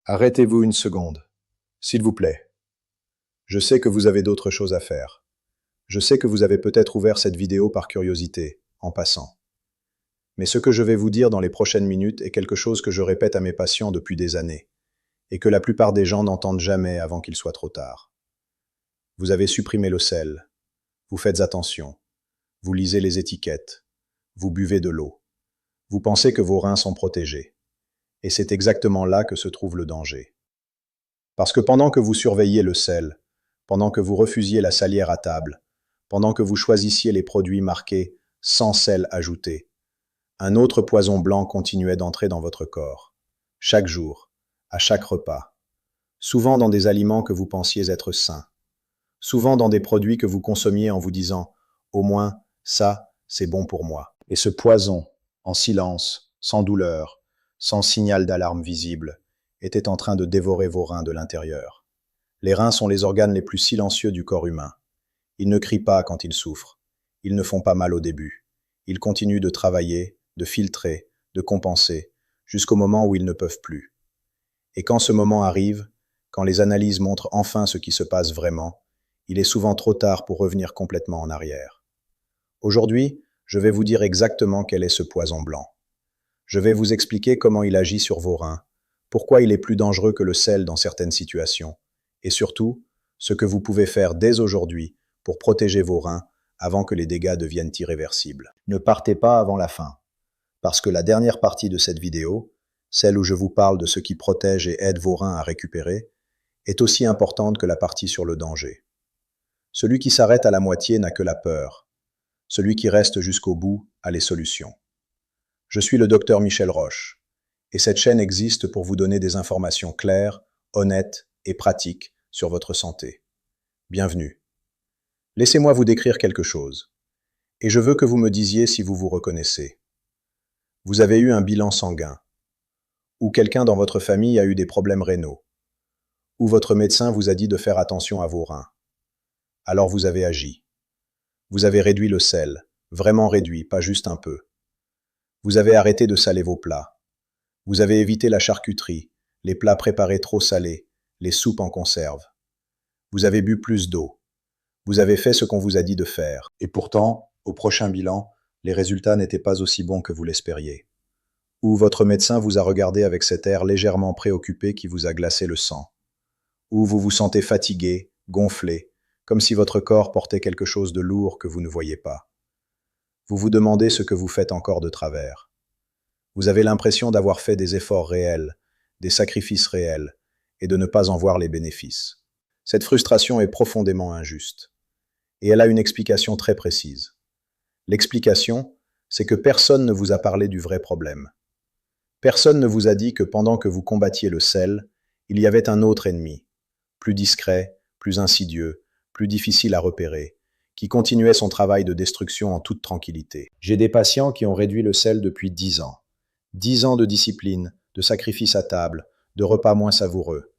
Arrêtez-vous une seconde, s'il vous plaît. Je sais que vous avez d'autres choses à faire. Je sais que vous avez peut-être ouvert cette vidéo par curiosité, en passant. Mais ce que je vais vous dire dans les prochaines minutes est quelque chose que je répète à mes patients depuis des années, et que la plupart des gens n'entendent jamais avant qu'il soit trop tard. Vous avez supprimé le sel, vous faites attention, vous lisez les étiquettes, vous buvez de l'eau, vous pensez que vos reins sont protégés. Et c'est exactement là que se trouve le danger. Parce que pendant que vous surveilliez le sel, pendant que vous refusiez la salière à table, pendant que vous choisissiez les produits marqués « sans sel ajouté », un autre poison blanc continuait d'entrer dans votre corps, chaque jour, à chaque repas, souvent dans des aliments que vous pensiez être sains, souvent dans des produits que vous consommiez en vous disant « au moins, ça, c'est bon pour moi ». Et ce poison, en silence, sans douleur, sans signal d'alarme visible, était en train de dévorer vos reins de l'intérieur. Les reins sont les organes les plus silencieux du corps humain. Ils ne crient pas quand ils souffrent. Ils ne font pas mal au début. Ils continuent de travailler, de filtrer, de compenser, jusqu'au moment où ils ne peuvent plus. Et quand ce moment arrive, quand les analyses montrent enfin ce qui se passe vraiment, il est souvent trop tard pour revenir complètement en arrière. Aujourd'hui, je vais vous dire exactement quel est ce poison blanc. Je vais vous expliquer comment il agit sur vos reins, pourquoi il est plus dangereux que le sel dans certaines situations, et surtout, ce que vous pouvez faire dès aujourd'hui pour protéger vos reins avant que les dégâts deviennent irréversibles. Ne partez pas avant la fin, parce que la dernière partie de cette vidéo, celle où je vous parle de ce qui protège et aide vos reins à récupérer, est aussi importante que la partie sur le danger. Celui qui s'arrête à la moitié n'a que la peur. Celui qui reste jusqu'au bout a les solutions. Je suis le docteur Michel Roche, et cette chaîne existe pour vous donner des informations claires, honnêtes et pratiques sur votre santé. Bienvenue. Laissez-moi vous décrire quelque chose, et je veux que vous me disiez si vous vous reconnaissez. Vous avez eu un bilan sanguin, ou quelqu'un dans votre famille a eu des problèmes rénaux, ou votre médecin vous a dit de faire attention à vos reins. Alors vous avez agi. Vous avez réduit le sel, vraiment réduit, pas juste un peu. Vous avez arrêté de saler vos plats. Vous avez évité la charcuterie, les plats préparés trop salés, les soupes en conserve. Vous avez bu plus d'eau. Vous avez fait ce qu'on vous a dit de faire. Et pourtant, au prochain bilan, les résultats n'étaient pas aussi bons que vous l'espériez. Ou votre médecin vous a regardé avec cet air légèrement préoccupé qui vous a glacé le sang. Ou vous vous sentez fatigué, gonflé, comme si votre corps portait quelque chose de lourd que vous ne voyez pas. Vous vous demandez ce que vous faites encore de travers. Vous avez l'impression d'avoir fait des efforts réels, des sacrifices réels, et de ne pas en voir les bénéfices. Cette frustration est profondément injuste. Et elle a une explication très précise. L'explication, c'est que personne ne vous a parlé du vrai problème. Personne ne vous a dit que pendant que vous combattiez le sel, il y avait un autre ennemi, plus discret, plus insidieux, plus difficile à repérer, qui continuait son travail de destruction en toute tranquillité. J'ai des patients qui ont réduit le sel depuis 10 ans. 10 ans de discipline, de sacrifice à table, de repas moins savoureux,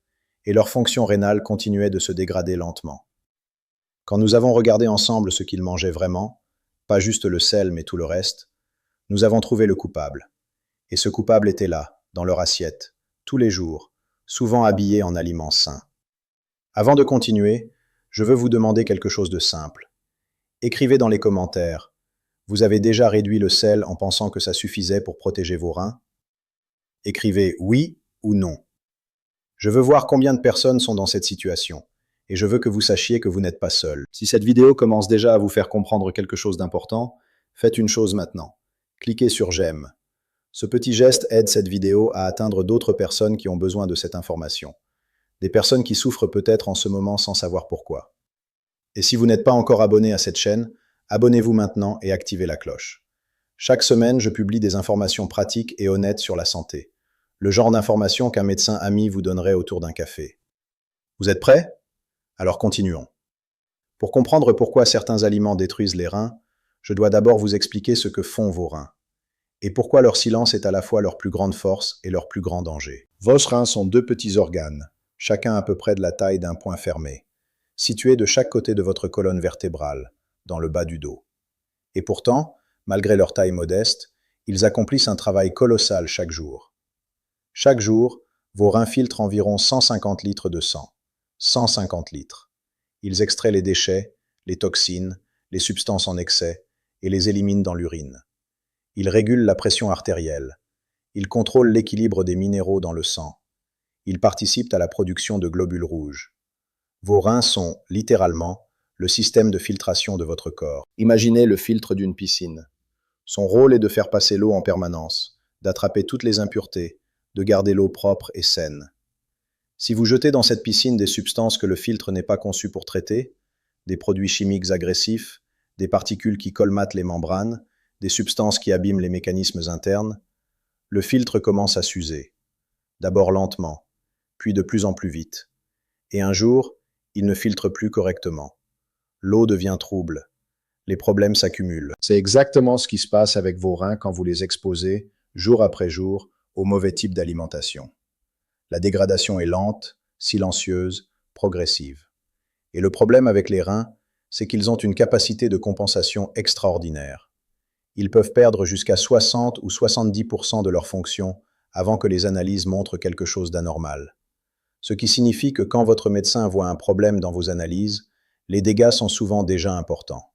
et leur fonction rénale continuait de se dégrader lentement. Quand nous avons regardé ensemble ce qu'ils mangeaient vraiment, pas juste le sel mais tout le reste, nous avons trouvé le coupable. Et ce coupable était là, dans leur assiette, tous les jours, souvent habillé en aliments sains. Avant de continuer, je veux vous demander quelque chose de simple. Écrivez dans les commentaires. Vous avez déjà réduit le sel en pensant que ça suffisait pour protéger vos reins? Écrivez oui ou non. Je veux voir combien de personnes sont dans cette situation, et je veux que vous sachiez que vous n'êtes pas seul. Si cette vidéo commence déjà à vous faire comprendre quelque chose d'important, faites une chose maintenant. Cliquez sur j'aime. Ce petit geste aide cette vidéo à atteindre d'autres personnes qui ont besoin de cette information. Des personnes qui souffrent peut-être en ce moment sans savoir pourquoi. Et si vous n'êtes pas encore abonné à cette chaîne, abonnez-vous maintenant et activez la cloche. Chaque semaine, je publie des informations pratiques et honnêtes sur la santé. Le genre d'informations qu'un médecin ami vous donnerait autour d'un café. Vous êtes prêts? Alors continuons. Pour comprendre pourquoi certains aliments détruisent les reins, je dois d'abord vous expliquer ce que font vos reins. Et pourquoi leur silence est à la fois leur plus grande force et leur plus grand danger. Vos reins sont deux petits organes, chacun à peu près de la taille d'un poing fermé, situés de chaque côté de votre colonne vertébrale, dans le bas du dos. Et pourtant, malgré leur taille modeste, ils accomplissent un travail colossal chaque jour. Chaque jour, Vos reins filtrent environ 150 litres de sang. 150 litres. Ils extraient les déchets, les toxines, les substances en excès et les éliminent dans l'urine. Ils régulent la pression artérielle. Ils contrôlent l'équilibre des minéraux dans le sang. Ils participent à la production de globules rouges. Vos reins sont, littéralement, le système de filtration de votre corps. Imaginez le filtre d'une piscine. Son rôle est de faire passer l'eau en permanence, d'attraper toutes les impuretés, de garder l'eau propre et saine. Si vous jetez dans cette piscine des substances que le filtre n'est pas conçu pour traiter, des produits chimiques agressifs, des particules qui colmatent les membranes, des substances qui abîment les mécanismes internes, le filtre commence à s'user. D'abord lentement, puis de plus en plus vite. Et un jour, il ne filtre plus correctement. L'eau devient trouble. Les problèmes s'accumulent. C'est exactement ce qui se passe avec vos reins quand vous les exposez, jour après jour, au mauvais type d'alimentation. La dégradation est lente, silencieuse, progressive. Et le problème avec les reins, c'est qu'ils ont une capacité de compensation extraordinaire. Ils peuvent perdre jusqu'à 60 ou 70% de leur fonction avant que les analyses montrent quelque chose d'anormal. Ce qui signifie que quand votre médecin voit un problème dans vos analyses, les dégâts sont souvent déjà importants.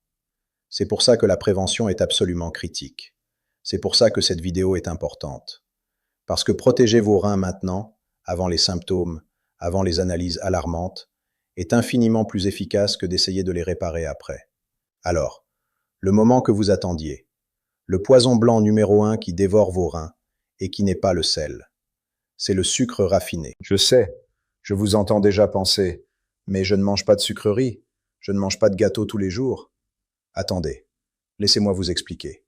C'est pour ça que la prévention est absolument critique. C'est pour ça que cette vidéo est importante. Parce que protéger vos reins maintenant, avant les symptômes, avant les analyses alarmantes, est infiniment plus efficace que d'essayer de les réparer après. Alors, le moment que vous attendiez, le poison blanc numéro 1 qui dévore vos reins et qui n'est pas le sel. C'est le sucre raffiné. Je sais, je vous entends déjà penser, mais je ne mange pas de sucreries, je ne mange pas de gâteaux tous les jours. Attendez, laissez-moi vous expliquer.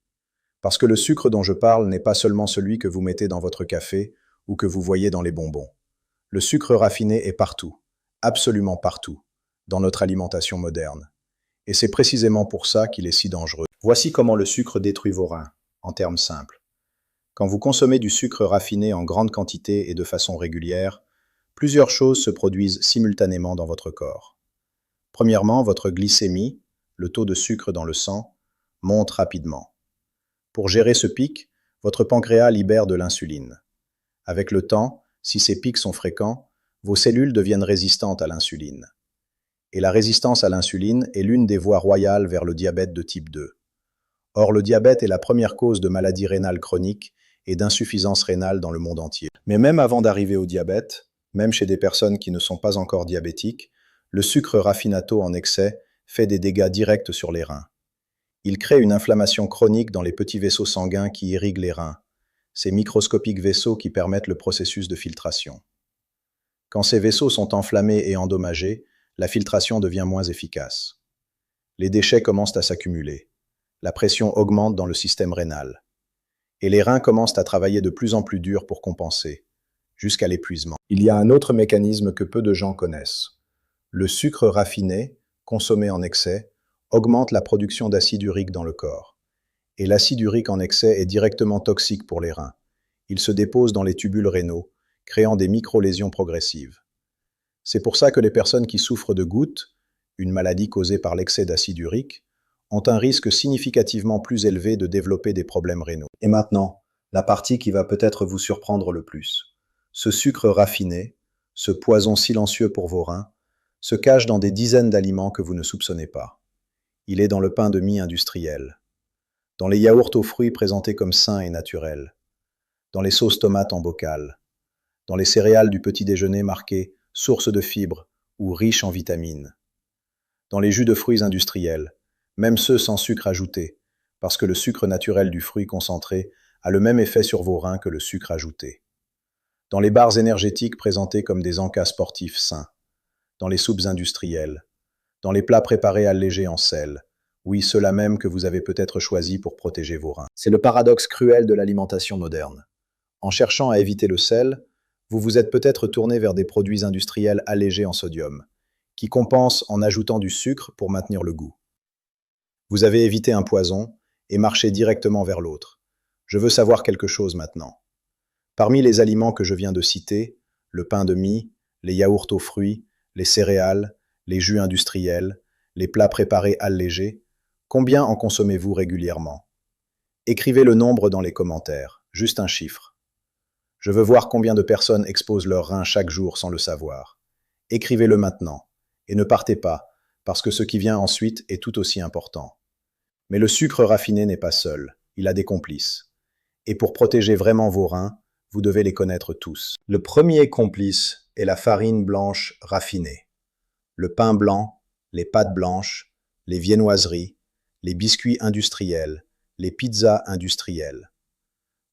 Parce que le sucre dont je parle n'est pas seulement celui que vous mettez dans votre café ou que vous voyez dans les bonbons. Le sucre raffiné est partout, absolument partout, dans notre alimentation moderne. Et c'est précisément pour ça qu'il est si dangereux. Voici comment le sucre détruit vos reins, en termes simples. Quand vous consommez du sucre raffiné en grande quantité et de façon régulière, plusieurs choses se produisent simultanément dans votre corps. Premièrement, votre glycémie, le taux de sucre dans le sang, monte rapidement. Pour gérer ce pic, votre pancréas libère de l'insuline. Avec le temps, si ces pics sont fréquents, vos cellules deviennent résistantes à l'insuline. Et la résistance à l'insuline est l'une des voies royales vers le diabète de type 2. Or, le diabète est la première cause de maladies rénales chroniques et d'insuffisance rénale dans le monde entier. Mais même avant d'arriver au diabète, même chez des personnes qui ne sont pas encore diabétiques, le sucre raffinato en excès fait des dégâts directs sur les reins. Il crée une inflammation chronique dans les petits vaisseaux sanguins qui irriguent les reins, ces microscopiques vaisseaux qui permettent le processus de filtration. Quand ces vaisseaux sont enflammés et endommagés, la filtration devient moins efficace. Les déchets commencent à s'accumuler. La pression augmente dans le système rénal. Et les reins commencent à travailler de plus en plus dur pour compenser, jusqu'à l'épuisement. Il y a un autre mécanisme que peu de gens connaissent. Le sucre raffiné, consommé en excès, augmente la production d'acide urique dans le corps. Et l'acide urique en excès est directement toxique pour les reins. Il se dépose dans les tubules rénaux, créant des micro-lésions progressives. C'est pour ça que les personnes qui souffrent de gouttes, une maladie causée par l'excès d'acide urique, ont un risque significativement plus élevé de développer des problèmes rénaux. Et maintenant, la partie qui va peut-être vous surprendre le plus. Ce sucre raffiné, ce poison silencieux pour vos reins, se cache dans des dizaines d'aliments que vous ne soupçonnez pas. Il est dans le pain de mie industriel, dans les yaourts aux fruits présentés comme sains et naturels, dans les sauces tomates en bocal, dans les céréales du petit déjeuner marquées « source de fibres » ou « riche en vitamines », dans les jus de fruits industriels, même ceux sans sucre ajouté, parce que le sucre naturel du fruit concentré a le même effet sur vos reins que le sucre ajouté, dans les barres énergétiques présentés comme des encas sportifs sains, dans les soupes industrielles, dans les plats préparés allégés en sel, oui, ceux-là même que vous avez peut-être choisis pour protéger vos reins. C'est le paradoxe cruel de l'alimentation moderne. En cherchant à éviter le sel, vous vous êtes peut-être tourné vers des produits industriels allégés en sodium, qui compensent en ajoutant du sucre pour maintenir le goût. Vous avez évité un poison et marché directement vers l'autre. Je veux savoir quelque chose maintenant. Parmi les aliments que je viens de citer, le pain de mie, les yaourts aux fruits, les céréales, les jus industriels, les plats préparés allégés, combien en consommez-vous régulièrement? Écrivez le nombre dans les commentaires, juste un chiffre. Je veux voir combien de personnes exposent leurs reins chaque jour sans le savoir. Écrivez-le maintenant. Et ne partez pas, parce que ce qui vient ensuite est tout aussi important. Mais le sucre raffiné n'est pas seul, il a des complices. Et pour protéger vraiment vos reins, vous devez les connaître tous. Le premier complice est la farine blanche raffinée. Le pain blanc, les pâtes blanches, les viennoiseries, les biscuits industriels, les pizzas industrielles.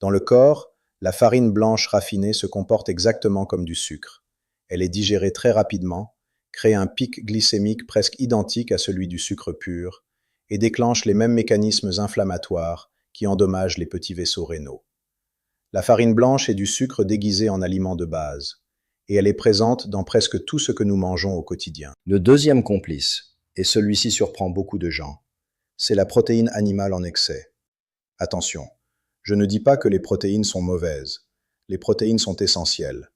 Dans le corps, la farine blanche raffinée se comporte exactement comme du sucre. Elle est digérée très rapidement, crée un pic glycémique presque identique à celui du sucre pur et déclenche les mêmes mécanismes inflammatoires qui endommagent les petits vaisseaux rénaux. La farine blanche est du sucre déguisé en aliment de base, et elle est présente dans presque tout ce que nous mangeons au quotidien. Le deuxième complice, et celui-ci surprend beaucoup de gens, c'est la protéine animale en excès. Attention, je ne dis pas que les protéines sont mauvaises. Les protéines sont essentielles.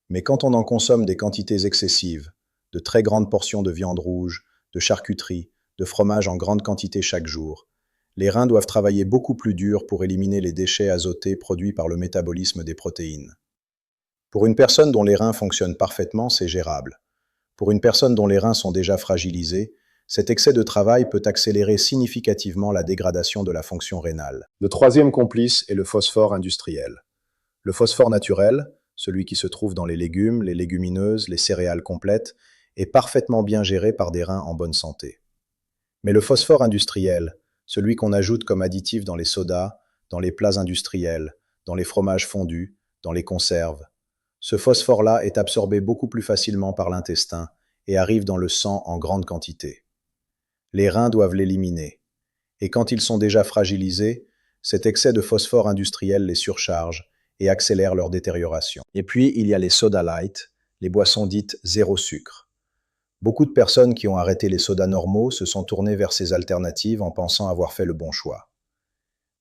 Mais quand on en consomme des quantités excessives, de très grandes portions de viande rouge, de charcuterie, de fromage en grande quantité chaque jour, les reins doivent travailler beaucoup plus dur pour éliminer les déchets azotés produits par le métabolisme des protéines. Pour une personne dont les reins fonctionnent parfaitement, c'est gérable. Pour une personne dont les reins sont déjà fragilisés, cet excès de travail peut accélérer significativement la dégradation de la fonction rénale. Le troisième complice est le phosphore industriel. Le phosphore naturel, celui qui se trouve dans les légumes, les légumineuses, les céréales complètes, est parfaitement bien géré par des reins en bonne santé. Mais le phosphore industriel, celui qu'on ajoute comme additif dans les sodas, dans les plats industriels, dans les fromages fondus, dans les conserves, ce phosphore-là est absorbé beaucoup plus facilement par l'intestin et arrive dans le sang en grande quantité. Les reins doivent l'éliminer. Et quand ils sont déjà fragilisés, cet excès de phosphore industriel les surcharge et accélère leur détérioration. Et puis, il y a les soda light, les boissons dites zéro sucre. Beaucoup de personnes qui ont arrêté les sodas normaux se sont tournées vers ces alternatives en pensant avoir fait le bon choix.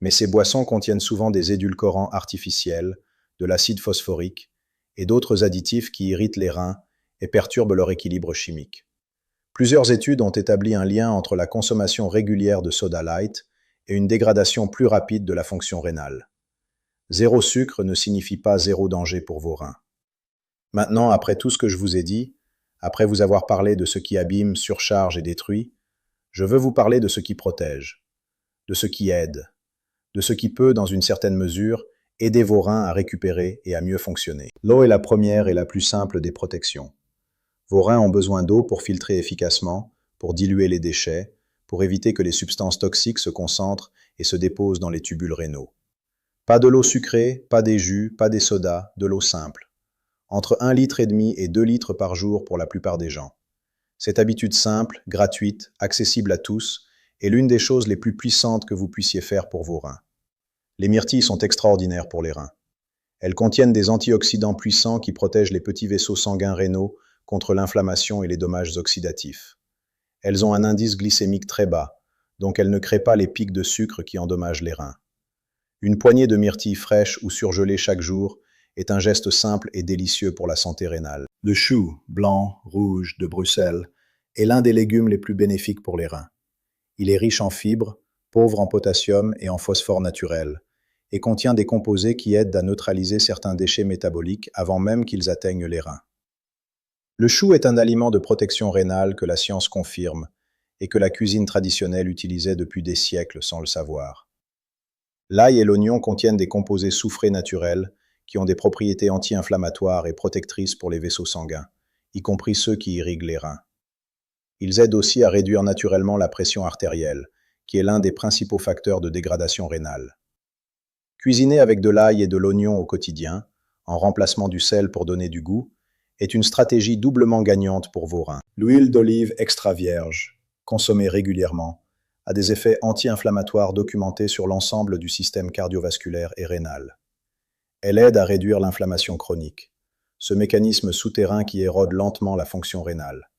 Mais ces boissons contiennent souvent des édulcorants artificiels, de l'acide phosphorique et d'autres additifs qui irritent les reins et perturbent leur équilibre chimique. Plusieurs études ont établi un lien entre la consommation régulière de soda light et une dégradation plus rapide de la fonction rénale. Zéro sucre ne signifie pas zéro danger pour vos reins. Maintenant, après tout ce que je vous ai dit, après vous avoir parlé de ce qui abîme, surcharge et détruit, je veux vous parler de ce qui protège, de ce qui aide, de ce qui peut, dans une certaine mesure, aider vos reins à récupérer et à mieux fonctionner. L'eau est la première et la plus simple des protections. Vos reins ont besoin d'eau pour filtrer efficacement, pour diluer les déchets, pour éviter que les substances toxiques se concentrent et se déposent dans les tubules rénaux. Pas de l'eau sucrée, pas des jus, pas des sodas, de l'eau simple. Entre 1,5 litre et 2 litres par jour pour la plupart des gens. Cette habitude simple, gratuite, accessible à tous, est l'une des choses les plus puissantes que vous puissiez faire pour vos reins. Les myrtilles sont extraordinaires pour les reins. Elles contiennent des antioxydants puissants qui protègent les petits vaisseaux sanguins rénaux contre l'inflammation et les dommages oxydatifs. Elles ont un indice glycémique très bas, donc elles ne créent pas les pics de sucre qui endommagent les reins. Une poignée de myrtilles fraîches ou surgelées chaque jour est un geste simple et délicieux pour la santé rénale. Le chou, blanc, rouge, de Bruxelles, est l'un des légumes les plus bénéfiques pour les reins. Il est riche en fibres, pauvre en potassium et en phosphore naturel, et contient des composés qui aident à neutraliser certains déchets métaboliques avant même qu'ils atteignent les reins. Le chou est un aliment de protection rénale que la science confirme et que la cuisine traditionnelle utilisait depuis des siècles sans le savoir. L'ail et l'oignon contiennent des composés soufrés naturels qui ont des propriétés anti-inflammatoires et protectrices pour les vaisseaux sanguins, y compris ceux qui irriguent les reins. Ils aident aussi à réduire naturellement la pression artérielle, qui est l'un des principaux facteurs de dégradation rénale. Cuisiner avec de l'ail et de l'oignon au quotidien, en remplacement du sel pour donner du goût, est une stratégie doublement gagnante pour vos reins. L'huile d'olive extra vierge, consommée régulièrement, a des effets anti-inflammatoires documentés sur l'ensemble du système cardiovasculaire et rénal. Elle aide à réduire l'inflammation chronique, ce mécanisme souterrain qui érode lentement la fonction rénale.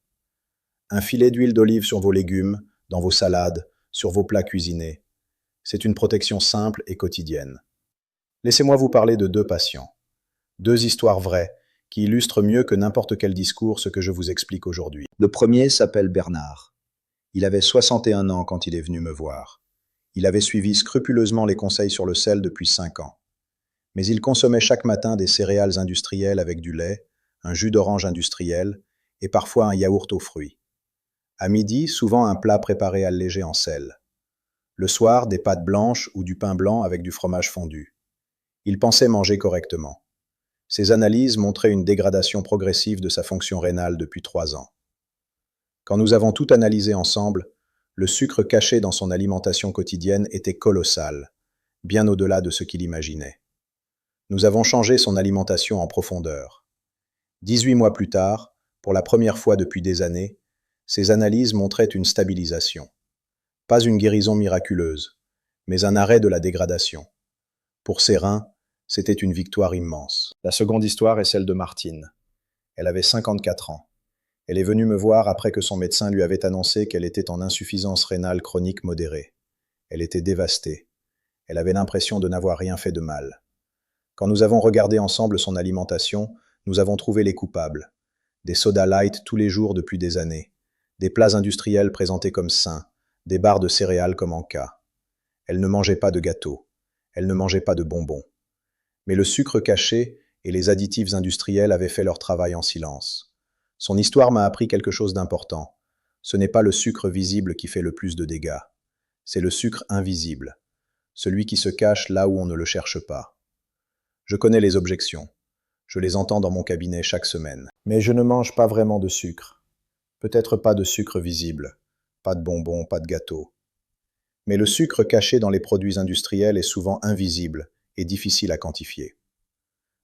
Un filet d'huile d'olive sur vos légumes, dans vos salades, sur vos plats cuisinés. C'est une protection simple et quotidienne. Laissez-moi vous parler de 2 patients. 2 histoires vraies qui illustrent mieux que n'importe quel discours ce que je vous explique aujourd'hui. Le premier s'appelle Bernard. Il avait 61 ans quand il est venu me voir. Il avait suivi scrupuleusement les conseils sur le sel depuis 5 ans. Mais il consommait chaque matin des céréales industrielles avec du lait, un jus d'orange industriel et parfois un yaourt aux fruits. À midi, souvent un plat préparé allégé en sel. Le soir, des pâtes blanches ou du pain blanc avec du fromage fondu. Il pensait manger correctement. Ses analyses montraient une dégradation progressive de sa fonction rénale depuis 3 ans. Quand nous avons tout analysé ensemble, le sucre caché dans son alimentation quotidienne était colossal, bien au-delà de ce qu'il imaginait. Nous avons changé son alimentation en profondeur. 18 mois plus tard, pour la première fois depuis des années, ses analyses montraient une stabilisation. Pas une guérison miraculeuse, mais un arrêt de la dégradation. Pour ses reins, c'était une victoire immense. La seconde histoire est celle de Martine. Elle avait 54 ans. Elle est venue me voir après que son médecin lui avait annoncé qu'elle était en insuffisance rénale chronique modérée. Elle était dévastée. Elle avait l'impression de n'avoir rien fait de mal. Quand nous avons regardé ensemble son alimentation, nous avons trouvé les coupables. Des sodas light tous les jours depuis des années. Des plats industriels présentés comme sains. Des barres de céréales comme en cas. Elle ne mangeait pas de gâteaux. Elle ne mangeait pas de bonbons. Mais le sucre caché et les additifs industriels avaient fait leur travail en silence. Son histoire m'a appris quelque chose d'important. Ce n'est pas le sucre visible qui fait le plus de dégâts. C'est le sucre invisible. Celui qui se cache là où on ne le cherche pas. Je connais les objections. Je les entends dans mon cabinet chaque semaine. Mais je ne mange pas vraiment de sucre. Peut-être pas de sucre visible. Pas de bonbons, pas de gâteaux. Mais le sucre caché dans les produits industriels est souvent invisible et difficile à quantifier.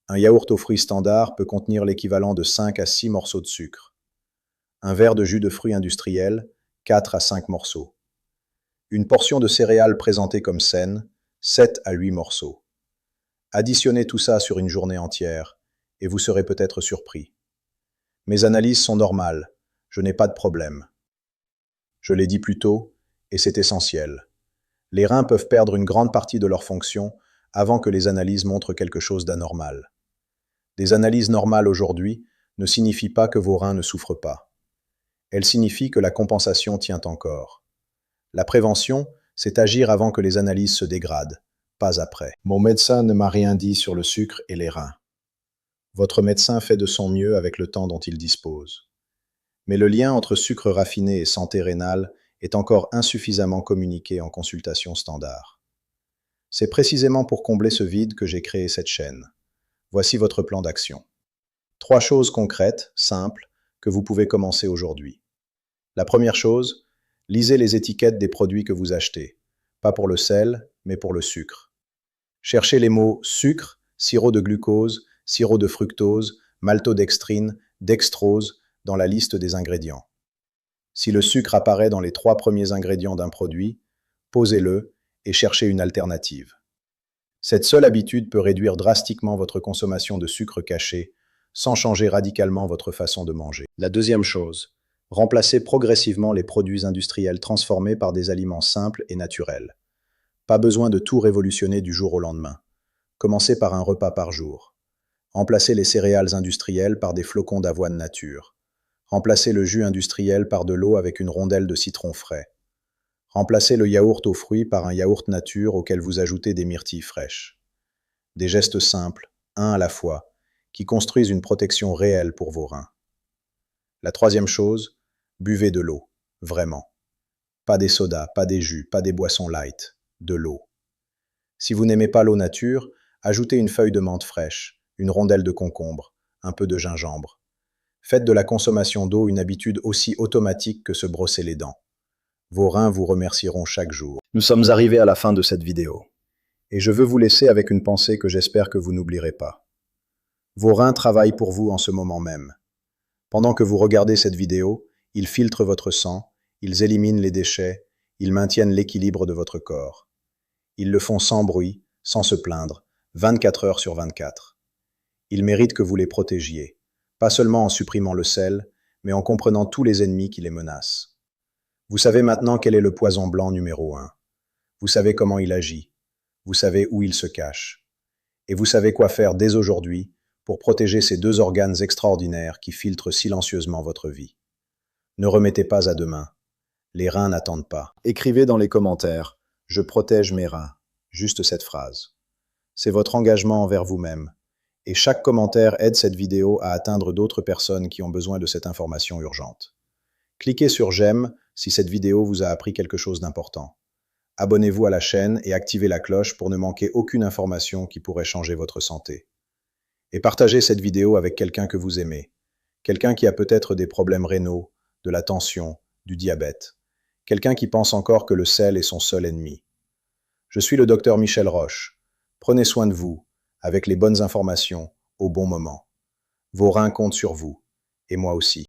Un yaourt aux fruits standard peut contenir l'équivalent de 5 à 6 morceaux de sucre. Un verre de jus de fruits industriel, 4 à 5 morceaux. Une portion de céréales présentée comme saine, 7 à 8 morceaux. Additionnez tout ça sur une journée entière, et vous serez peut-être surpris. Mes analyses sont normales, je n'ai pas de problème. Je l'ai dit plus tôt, et c'est essentiel. Les reins peuvent perdre une grande partie de leur fonction avant que les analyses montrent quelque chose d'anormal. Des analyses normales aujourd'hui ne signifient pas que vos reins ne souffrent pas. Elles signifient que la compensation tient encore. La prévention, c'est agir avant que les analyses se dégradent, pas après. Mon médecin ne m'a rien dit sur le sucre et les reins. Votre médecin fait de son mieux avec le temps dont il dispose. Mais le lien entre sucre raffiné et santé rénale est encore insuffisamment communiqué en consultation standard. C'est précisément pour combler ce vide que j'ai créé cette chaîne. Voici votre plan d'action. 3 choses concrètes, simples, que vous pouvez commencer aujourd'hui. La première chose, lisez les étiquettes des produits que vous achetez. Pas pour le sel, mais pour le sucre. Cherchez les mots sucre, sirop de glucose, sirop de fructose, maltodextrine, dextrose dans la liste des ingrédients. Si le sucre apparaît dans les 3 premiers ingrédients d'un produit, posez-le et cherchez une alternative. Cette seule habitude peut réduire drastiquement votre consommation de sucre caché, sans changer radicalement votre façon de manger. La deuxième chose, remplacez progressivement les produits industriels transformés par des aliments simples et naturels. Pas besoin de tout révolutionner du jour au lendemain. Commencez par un repas par jour. Remplacez les céréales industrielles par des flocons d'avoine nature. Remplacez le jus industriel par de l'eau avec une rondelle de citron frais. Remplacez le yaourt aux fruits par un yaourt nature auquel vous ajoutez des myrtilles fraîches. Des gestes simples, un à la fois, qui construisent une protection réelle pour vos reins. La troisième chose, buvez de l'eau, vraiment. Pas des sodas, pas des jus, pas des boissons light, de l'eau. Si vous n'aimez pas l'eau nature, ajoutez une feuille de menthe fraîche, une rondelle de concombre, un peu de gingembre. Faites de la consommation d'eau une habitude aussi automatique que se brosser les dents. Vos reins vous remercieront chaque jour. Nous sommes arrivés à la fin de cette vidéo. Et je veux vous laisser avec une pensée que j'espère que vous n'oublierez pas. Vos reins travaillent pour vous en ce moment même. Pendant que vous regardez cette vidéo, ils filtrent votre sang, ils éliminent les déchets, ils maintiennent l'équilibre de votre corps. Ils le font sans bruit, sans se plaindre, 24 heures sur 24. Ils méritent que vous les protégiez, pas seulement en supprimant le sel, mais en comprenant tous les ennemis qui les menacent. Vous savez maintenant quel est le poison blanc numéro 1. Vous savez comment il agit. Vous savez où il se cache. Et vous savez quoi faire dès aujourd'hui pour protéger ces 2 organes extraordinaires qui filtrent silencieusement votre vie. Ne remettez pas à demain. Les reins n'attendent pas. Écrivez dans les commentaires « Je protège mes reins ». Juste cette phrase. c'est votre engagement envers vous-même. Et chaque commentaire aide cette vidéo à atteindre d'autres personnes qui ont besoin de cette information urgente. Cliquez sur j'aime si cette vidéo vous a appris quelque chose d'important. Abonnez-vous à la chaîne et activez la cloche pour ne manquer aucune information qui pourrait changer votre santé. Et partagez cette vidéo avec quelqu'un que vous aimez. Quelqu'un qui a peut-être des problèmes rénaux, de la tension, du diabète. Quelqu'un qui pense encore que le sel est son seul ennemi. Je suis le docteur Michel Roche. Prenez soin de vous, avec les bonnes informations, au bon moment. Vos reins comptent sur vous, et moi aussi.